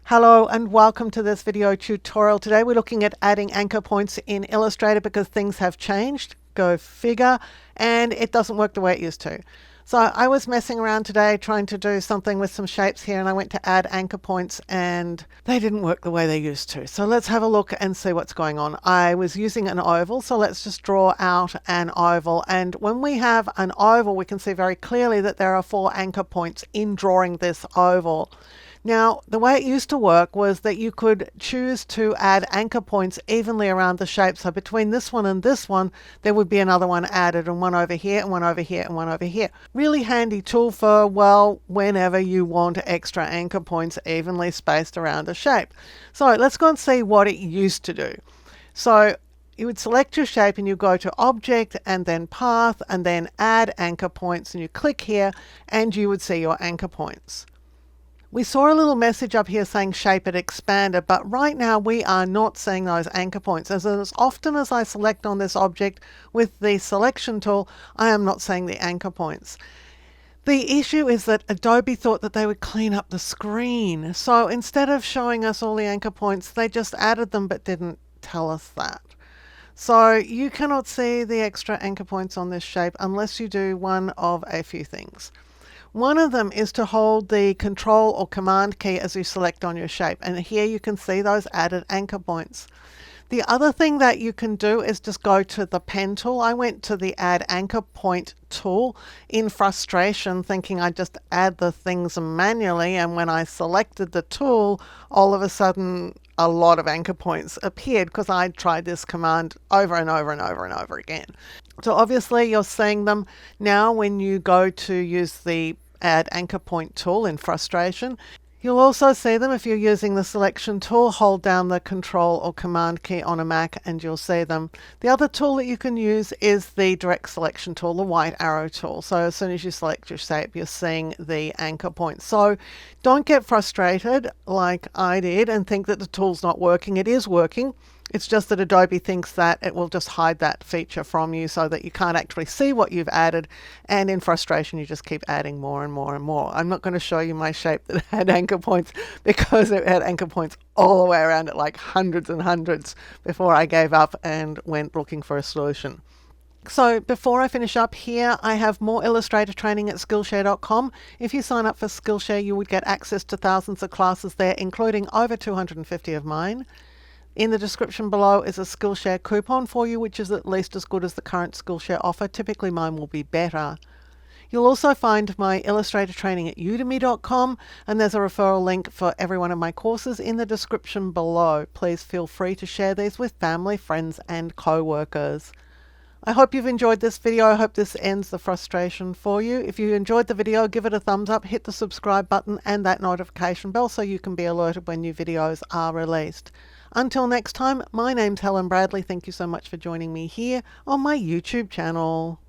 Hello and welcome to this video tutorial. Today we're looking at adding anchor points in Illustrator because things have changed, go figure, and it doesn't work the way it used to. So I was messing around today trying to do something with some shapes here, and I went to add anchor points and they didn't work the way they used to. So let's have a look and see what's going on. I was using an oval, so let's just draw out an oval. And when we have an oval, we can see very clearly that there are 4 anchor points in drawing this oval. Now, the way it used to work was that you could choose to add anchor points evenly around the shape. So between this one and this one, there would be another one added, and one over here, and one over here, and one over here. Really handy tool for, well, whenever you want extra anchor points evenly spaced around a shape. So let's go and see what it used to do. So you would select your shape and you go to Object and then Path and then Add Anchor Points, and you click here and you would see your anchor points. We saw a little message up here saying Shape It Expanded, but right now we are not seeing those anchor points. As often as I select on this object with the selection tool, I am not seeing the anchor points. The issue is that Adobe thought that they would clean up the screen. So instead of showing us all the anchor points, they just added them but didn't tell us that. So you cannot see the extra anchor points on this shape unless you do one of a few things. One of them is to hold the Control or Command key as you select on your shape, and here you can see those added anchor points. The other thing that you can do is just go to the pen tool. I went to the Add Anchor Point tool in frustration, thinking I'd just add the things manually, and when I selected the tool, all of a sudden a lot of anchor points appeared because I'd tried this command over and over and over and over again. So obviously you're seeing them now when you go to use the Add Anchor Point tool in frustration. You'll also see them if you're using the selection tool. Hold down the Control or Command key on a Mac and you'll see them. The other tool that you can use is the direct selection tool, the white arrow tool. So as soon as you select your shape, you're seeing the anchor points. So don't get frustrated like I did and think that the tool's not working. It is working. It's just that Adobe thinks that it will just hide that feature from you so that you can't actually see what you've added, and in frustration you just keep adding more and more and more. I'm not going to show you my shape that had anchor points because it had anchor points all the way around it, like hundreds and hundreds, before I gave up and went looking for a solution. So before I finish up here, I have more Illustrator training at Skillshare.com. If you sign up for Skillshare, you would get access to thousands of classes there, including over 250 of mine. In the description below is a Skillshare coupon for you, which is at least as good as the current Skillshare offer. Typically mine will be better. You'll also find my Illustrator training at Udemy.com, and there's a referral link for every one of my courses in the description below. Please feel free to share these with family, friends, and co-workers. I hope you've enjoyed this video. I hope this ends the frustration for you. If you enjoyed the video, give it a thumbs up, hit the subscribe button and that notification bell so you can be alerted when new videos are released. Until next time, my name's Helen Bradley. Thank you so much for joining me here on my YouTube channel.